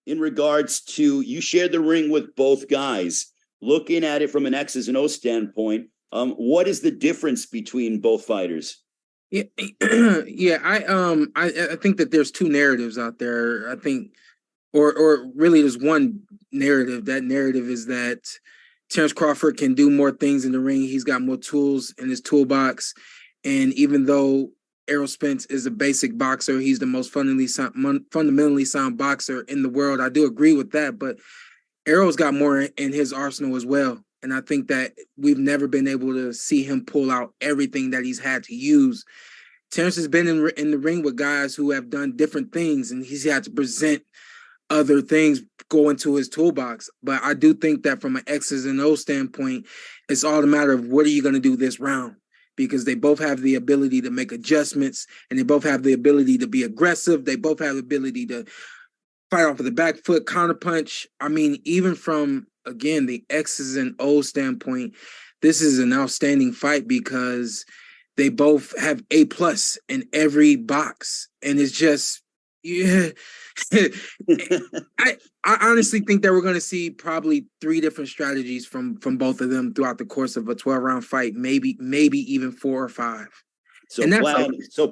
in regards to you shared the ring with both guys. Looking at it from an X's and O's standpoint, what is the difference between both fighters? Yeah, yeah. I think that there's two narratives out there. I think, or really, there's one narrative. That narrative is that Terence Crawford can do more things in the ring. He's got more tools in his toolbox, and even though Errol Spence is a basic boxer, he's the most fundamentally sound boxer in the world. I do agree with that, but Errol's got more in his arsenal as well. And I think that we've never been able to see him pull out everything that he's had to use. Terence has been in the ring with guys who have done different things, and he's had to present other things go into his toolbox. But I do think that from an X's and O standpoint, it's all a matter of what are you going to do this round? Because they both have the ability to make adjustments, and they both have the ability to be aggressive. They both have the ability to fight off of the back foot, counterpunch. I mean, even from, again, the X's and O's standpoint, this is an outstanding fight because they both have A plus in every box. And it's just, yeah. I honestly think that we're going to see probably 3 different strategies from both of them throughout the course of a 12-round fight, maybe even 4 or 5. So And that's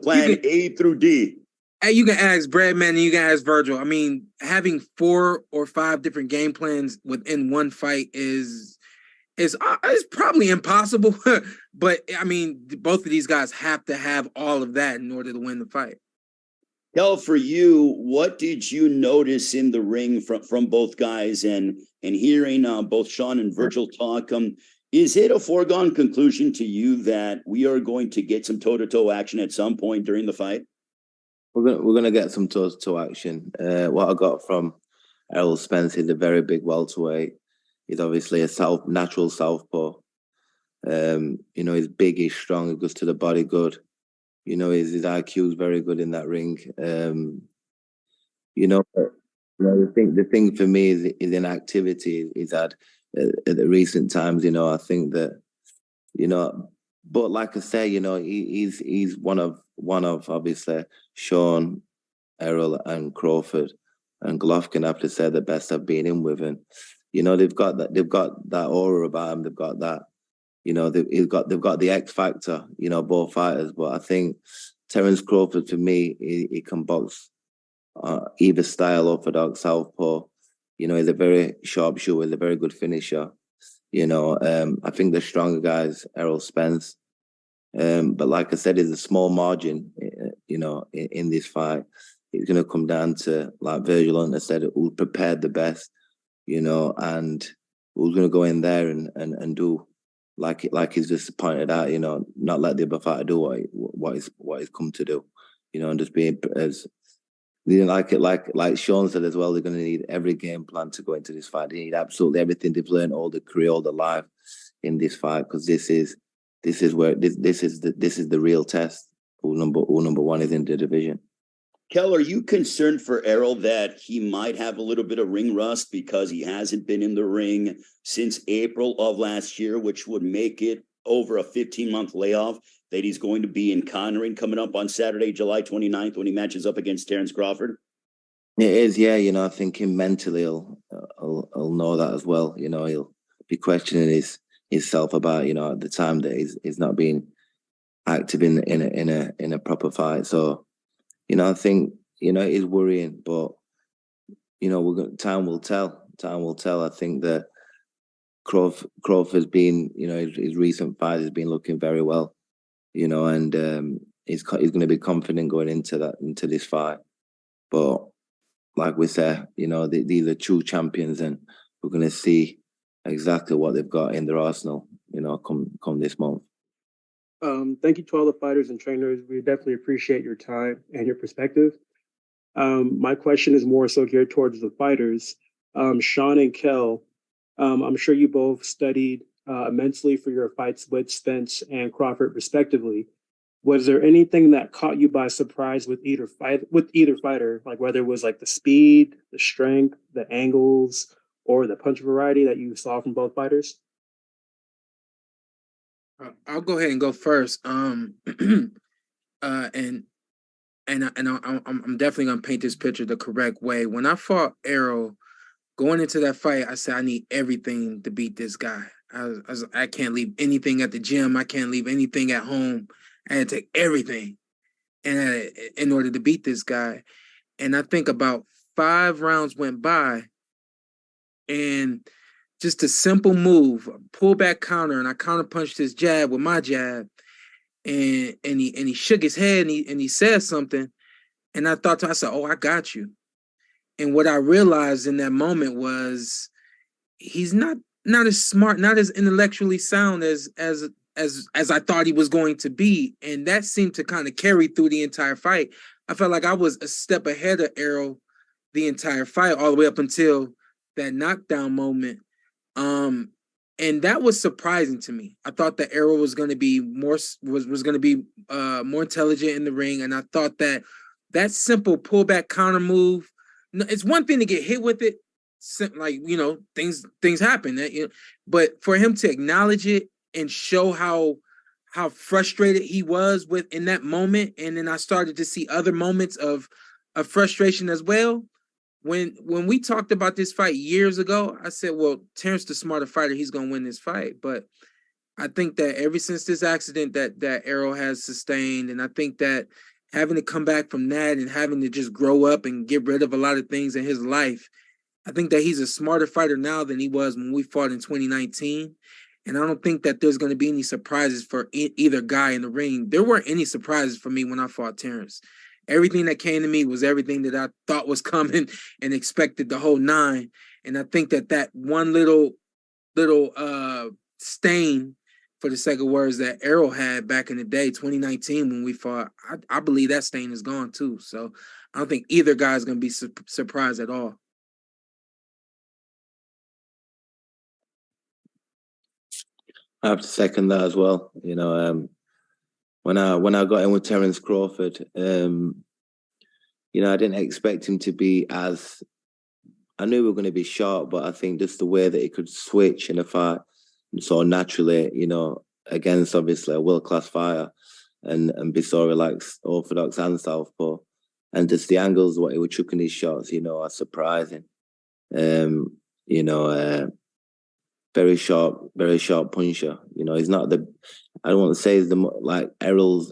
plan A through D. Hey, you can ask Bradman and you can ask Virgil. I mean, having 4 or 5 different game plans within one fight is probably impossible. But I mean, both of these guys have to have all of that in order to win the fight. Kel, for you, what did you notice in the ring from both guys and hearing both Sean and Virgil talk? Is it a foregone conclusion to you that we are going to get some toe-to-toe action at some point during the fight? We're gonna get some toe-to-toe action. What I got from Errol Spence is a very big welterweight. He's obviously a natural southpaw. He's big, he's strong, he goes to the body good. His IQ is very good in that ring. The thing for me is inactivity. He's had at the recent times. I think that but like I say, he's one of obviously Sean, Errol, and Crawford, and Golovkin. I have to say the best I've been in with, and they've got that aura about him. They've got that. They've got the X factor. Both fighters. But I think Terence Crawford, for me, he can box either style, orthodox, southpaw. He's a very sharpshooter. He's a very good finisher. I think the stronger guys, Errol Spence. But like I said, it's a small margin, in this fight. It's going to come down to, like Virgil and I said, who prepared the best, and who's going to go in there and do like he's just pointed out, not let the other fighter do what he's come to do, and just being as like Sean said as well. They're going to need every game plan to go into this fight. They need absolutely everything they've learned all the career, all the life in this fight, because this is the real test. Who number one is in the division. Kel, are you concerned for Errol that he might have a little bit of ring rust because he hasn't been in the ring since April of last year, which would make it over a 15-month layoff that he's going to be encountering coming up on Saturday, July 29th, when he matches up against Terence Crawford? It is, yeah. I think him mentally he'll know that as well. He'll be questioning himself about, at the time that he's not being active in a proper fight. So, I think, it's worrying, but, time will tell. Time will tell. I think that Crawford's been, his recent fight has been looking very well, and he's going to be confident going into this fight. But like we said, these are true champions, and we're going to see exactly what they've got in their arsenal, come this month. Thank you to all the fighters and trainers. We definitely appreciate your time and your perspective. My question is more so geared towards the fighters. Sean and Kel, I'm sure you both studied immensely for your fights with Spence and Crawford, respectively. Was there anything that caught you by surprise with either fighter, like whether it was like the speed, the strength, the angles, or the punch variety that you saw from both fighters? I'll go ahead and go first. And I'm definitely gonna paint this picture the correct way. When I fought Errol, going into that fight, I said I need everything to beat this guy. I can't leave anything at the gym. I can't leave anything at home. I had to take everything, and in order to beat this guy. And I think about 5 rounds went by, and just a simple move, a pullback counter, and I counter punched his jab with my jab, and he shook his head and he said something, and I thought to myself, "Oh, I got you." And what I realized in that moment was he's not as smart, not as intellectually sound as I thought he was going to be, and that seemed to kind of carry through the entire fight. I felt like I was a step ahead of Errol the entire fight, all the way up until that knockdown moment. And that was surprising to me. I thought that Errol was going to be was going to be more intelligent in the ring, and I thought that that simple pullback counter move. It's one thing to get hit with it, like things happen, but for him to acknowledge it and show how frustrated he was with in that moment, and then I started to see other moments of frustration as well. When we talked about this fight years ago, I said, well, Terence the smarter fighter, he's gonna win this fight. But I think that ever since this accident that Errol has sustained, and I think that having to come back from that and having to just grow up and get rid of a lot of things in his life, I think that he's a smarter fighter now than he was when we fought in 2019. And I don't think that there's going to be any surprises for either guy in the ring. There weren't any surprises for me when I fought Terence. Everything that came to me was everything that I thought was coming and expected the whole 9. And I think that one little stain, for the sake of words, that Errol had back in the day, 2019, when we fought, I believe that stain is gone too. So I don't think either guy is going to be surprised at all. I have to second that as well. When I got in with Terence Crawford, I didn't expect him to be as. I knew we were going to be sharp, but I think just the way that he could switch in a fight so naturally, against obviously a world-class fighter, and be so relaxed, orthodox and southpaw, and just the angles what he was chucking his shots, are surprising. Very sharp puncher. He's not the. I don't want to say he's the like Errol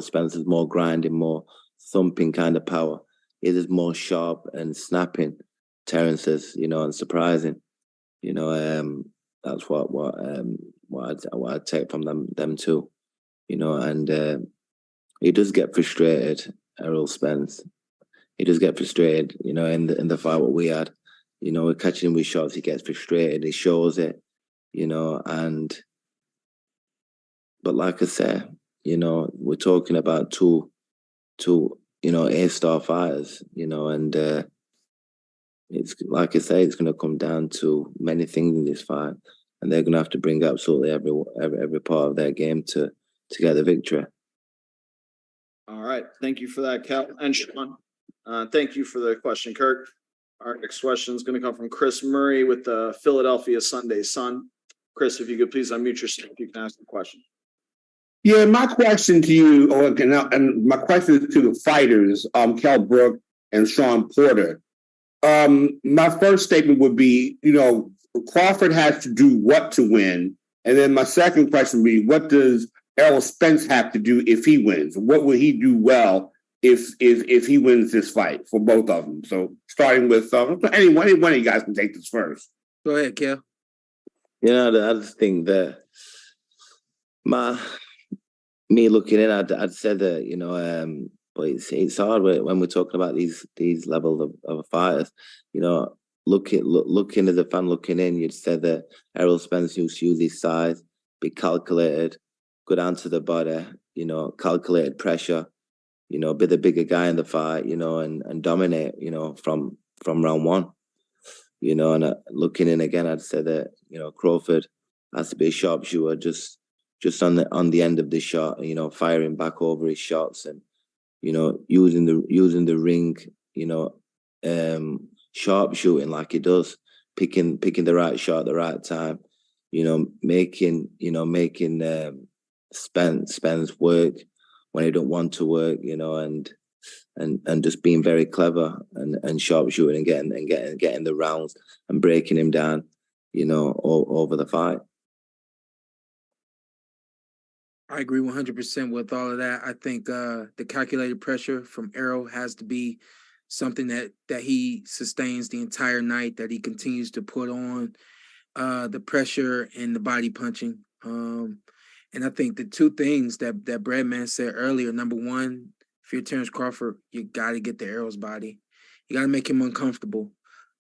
Spence is more grinding, more thumping kind of power. It is more sharp and snapping. Terence is, and surprising. That's what I take from them two. And he does get frustrated. Errol Spence, he does get frustrated. In the fight what we had. We're catching him with shots. He gets frustrated. He shows it. But like I say, we're talking about two A-star fighters. And it's like I say, it's going to come down to many things in this fight, and they're going to have to bring absolutely every part of their game to get the victory. All right, thank you for that, Cal and Sean. Thank you for the question, Kurt. Our next question is going to come from Chris Murray with the Philadelphia Sunday Sun. Chris, if you could please unmute yourself, you can ask the question. Yeah, my question to you, and my question is to the fighters, Kell Brook and Sean Porter. My first statement would be, Crawford has to do what to win? And then my second question would be, what does Errol Spence have to do if he wins? What will he do well if he wins this fight for both of them? So starting with any one of you guys can take this first. Go ahead, Kel. I just think that me looking in, I'd say that but it's hard when we're talking about these levels of fighters. Looking as a fan looking in, you'd say that Errol Spence used to use his size, be calculated, go down to the body, calculated pressure, be the bigger guy in the fight, and dominate, from round one. And looking in again, I'd say that, Crawford has to be a sharpshooter, just on the end of the shot, firing back over his shots and, using the ring, sharp shooting like he does, picking the right shot at the right time, making Spence work when he don't want to work, you know, and just being very clever and sharpshooting and getting the rounds and breaking him down, you know, over the fight. I agree 100% with all of that. I think the calculated pressure from Errol has to be something that he sustains the entire night, that he continues to put on the pressure and the body punching. And I think the two things that Breadman said earlier, number one, if you're Terence Crawford, you got to get to Errol's body. You got to make him uncomfortable.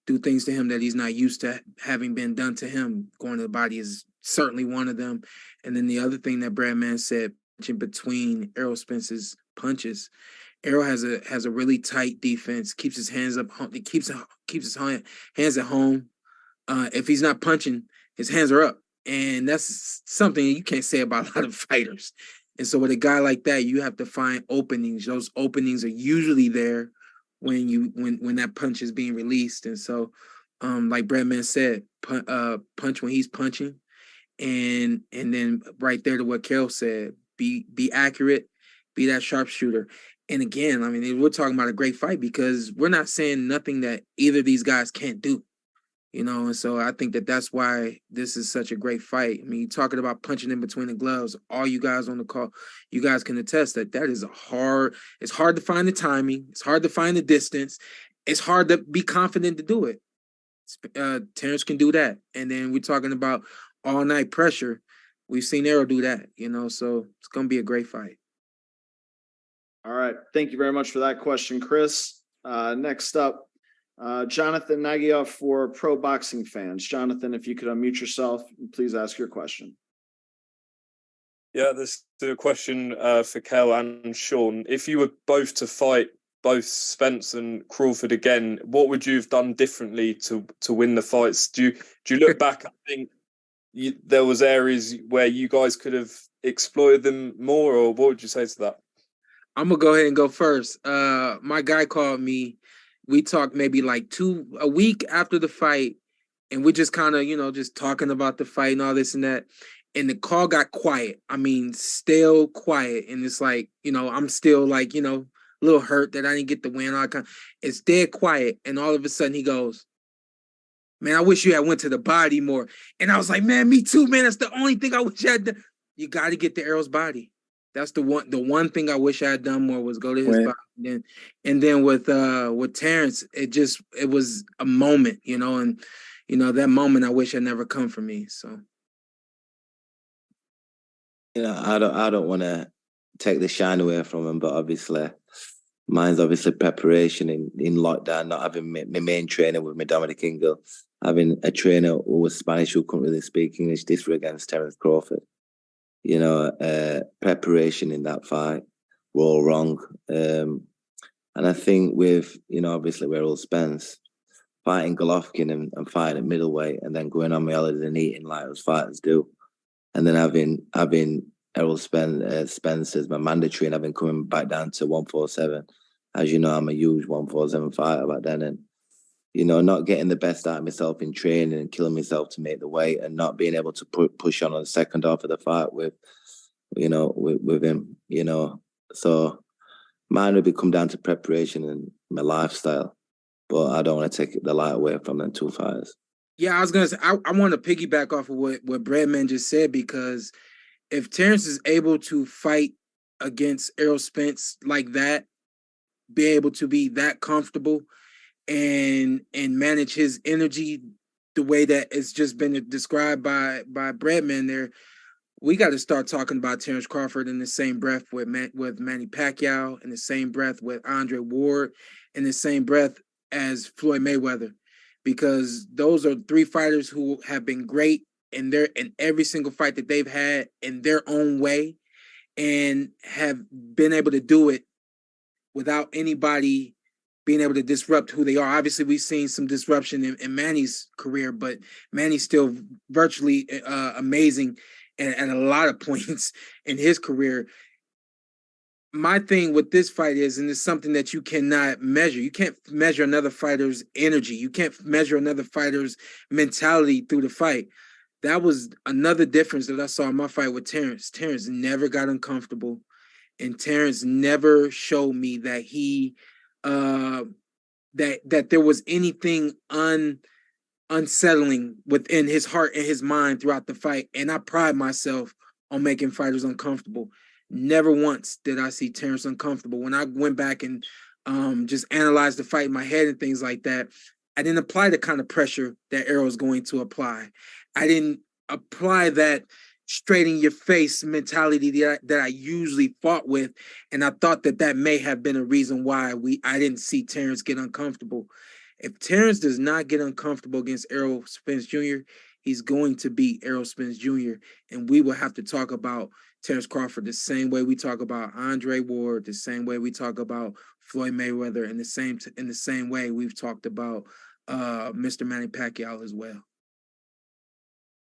Do things to him that he's not used to having been done to him. Going to the body is certainly one of them. And then the other thing that Breadman said, in between Errol Spence's punches, Errol has a really tight defense, keeps his hands up, he keeps his hands at home. If he's not punching, his hands are up. And that's something you can't say about a lot of fighters. And so with a guy like that, you have to find openings. Those openings are usually there when that punch is being released. And so, like Breadman said, punch when he's punching. And then right there to what Carol said, be accurate, be that sharpshooter. And again, I mean, we're talking about a great fight because we're not saying nothing that either of these guys can't do. You know, and so I think that that's why this is such a great fight. I mean, you're talking about punching in between the gloves. All you guys on the call, you guys can attest that is it's hard to find the timing. It's hard to find the distance. It's hard to be confident to do it. Terence can do that. And then we're talking about all night pressure. We've seen Errol do that, you know, so it's going to be a great fight. All right. Thank you very much for that question, Chris. Next up, Jonathan Nagyoff for Pro Boxing Fans. Jonathan, if you could unmute yourself, please ask your question. Yeah, this is a question for Kel and Sean. If you were both to fight both Spence and Crawford again, what would you have done differently to win the fights? Do you look back? I think there was areas where you guys could have exploited them more, or what would you say to that? I'm gonna go ahead and go first. My guy called me. We talked maybe like a week after the fight, and we just kind of, you know, just talking about the fight and all this and that. And the call got quiet. I mean, still quiet. And it's like, you know, I'm still like, you know, a little hurt that I didn't get the win. It's dead quiet. And all of a sudden he goes, "Man, I wish you had went to the body more." And I was like, "Man, me too, man. That's the only thing I wish I had done." You got to get to Errol's body. That's the one thing I wish I had done more was go to his body. And then with Terence, it was a moment, you know, and you know, that moment I wish had never come for me. So, you know, I don't want to take the shine away from him, but obviously mine's preparation in lockdown, not having my main trainer with me, Dominic Ingle, having a trainer who was Spanish who couldn't really speak English. This was against Terence Crawford. You know, preparation in that fight were all wrong. And I think with, you know, obviously we're all Spence, fighting Golovkin and fighting at middleweight and then going on my holiday and eating like those fighters do. And then having Errol Spence as my mandatory and having coming back down to 147. As you know, I'm a huge 147 fighter back then. And, you know, not getting the best out of myself in training and killing myself to make the weight and not being able to push on the second half of the fight with him, you know. So mine would come down to preparation and my lifestyle, but I don't want to take the light away from them two fighters. Yeah, I was going to say, I want to piggyback off of what Breadman just said, because if Terence is able to fight against Errol Spence like that, be able to be that comfortable and manage his energy the way that it's just been described by Breadman there, we got to start talking about Terence Crawford in the same breath with Manny Pacquiao, in the same breath with Andre Ward, in the same breath as Floyd Mayweather, because those are three fighters who have been great in every single fight that they've had in their own way and have been able to do it without anybody being able to disrupt who they are. Obviously, we've seen some disruption in Manny's career, but Manny's still virtually amazing at a lot of points in his career. My thing with this fight is, and it's something that you cannot measure. You can't measure another fighter's energy. You can't measure another fighter's mentality through the fight. That was another difference that I saw in my fight with Terence. Terence never got uncomfortable. And Terence never showed me that he that there was anything unsettling within his heart and his mind throughout the fight. And I pride myself on making fighters uncomfortable. Never once did I see Terence uncomfortable. When I went back and just analyzed the fight in my head and things like that, I didn't apply the kind of pressure that Errol is going to apply. I didn't apply that straight in your face mentality that I usually fought with. And I thought that may have been a reason why I didn't see Terence get uncomfortable. If Terence does not get uncomfortable against Errol Spence Jr., he's going to beat Errol Spence Jr. And we will have to talk about Terence Crawford the same way we talk about Andre Ward, the same way we talk about Floyd Mayweather, and in the same way we've talked about Mr. Manny Pacquiao as well.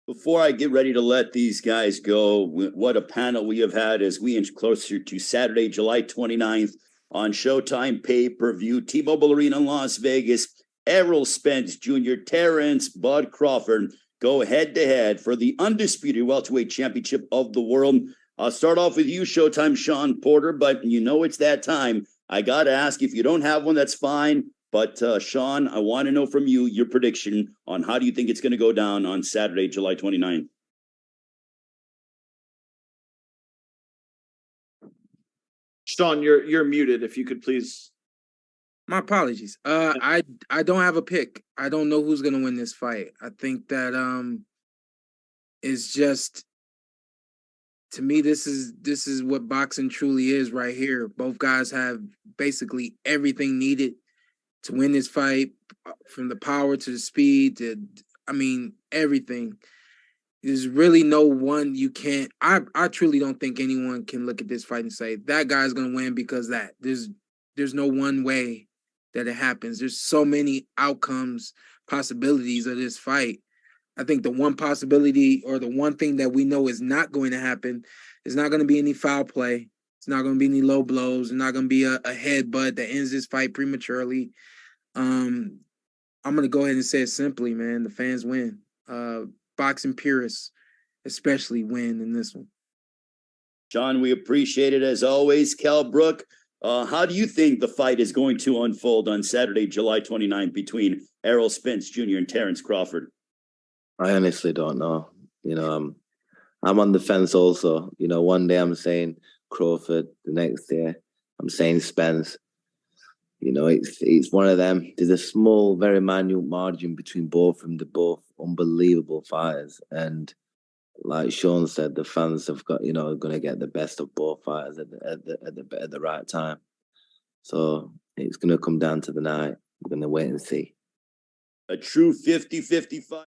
Before I get ready to let these guys go, what a panel we have had as we inch closer to Saturday, July 29th on Showtime pay-per-view, T-Mobile Arena in Las Vegas. Errol Spence Jr., Terence Bud Crawford go head-to-head for the undisputed welterweight championship of the world. I'll start off with you, Showtime Sean Porter, but you know it's that time. I got to ask, if you don't have one, that's fine. But Sean, I want to know from you your prediction on how do you think it's going to go down on Saturday, July 29th? Sean, you're muted. If you could please. My apologies. I don't have a pick. I don't know who's gonna win this fight. I think that it's just, to me, this is what boxing truly is right here. Both guys have basically everything needed to win this fight, from the power to the speed to, everything. There's really no one you can't. I truly don't think anyone can look at this fight and say that guy's gonna win because that. There's no one way that it happens. There's so many outcomes, possibilities of this fight. I think the one possibility, or the one thing that we know is not going to happen, is not going to be any foul play. It's not going to be any low blows. It's not going to be a headbutt that ends this fight prematurely. I'm going to go ahead and say it simply, man. The fans win. Boxing purists especially win in this one. John, we appreciate it as always. Cal Brook, how do you think the fight is going to unfold on Saturday, July 29th between Errol Spence Jr. and Terence Crawford? I honestly don't know. I'm on the fence also. One day I'm saying Crawford, the next day I'm saying Spence. It's one of them. There's a small, very minute margin between both of them. They're both unbelievable fighters. And like Sean said, the fans have got, going to get the best of both fighters at the right time. So it's going to come down to the night. We're going to wait and see. A true 50-50 fight.